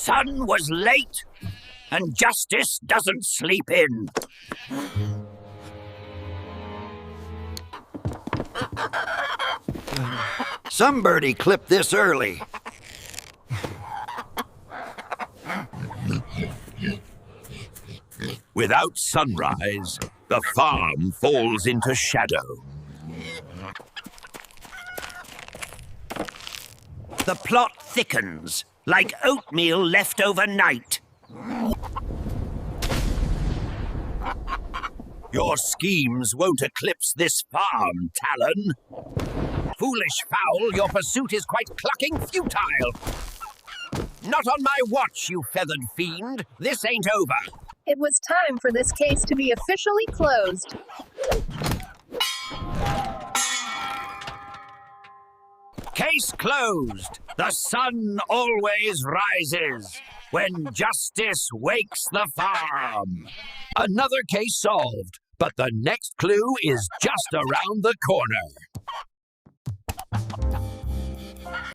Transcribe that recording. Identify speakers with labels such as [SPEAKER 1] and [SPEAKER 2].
[SPEAKER 1] sun was late, and justice doesn't sleep in.
[SPEAKER 2] Somebody clipped this early.
[SPEAKER 1] Without sunrise, the farm falls into shadow. The plot thickens, like oatmeal left overnight. Your schemes won't eclipse this farm, Talon. Foolish fowl, your pursuit is quite clucking futile. Not on my watch, you feathered fiend. This ain't over.
[SPEAKER 3] It was time for this case to be officially closed.
[SPEAKER 1] Case closed. The sun always rises when justice wakes the farm. Another case solved, but the next clue is just around the corner.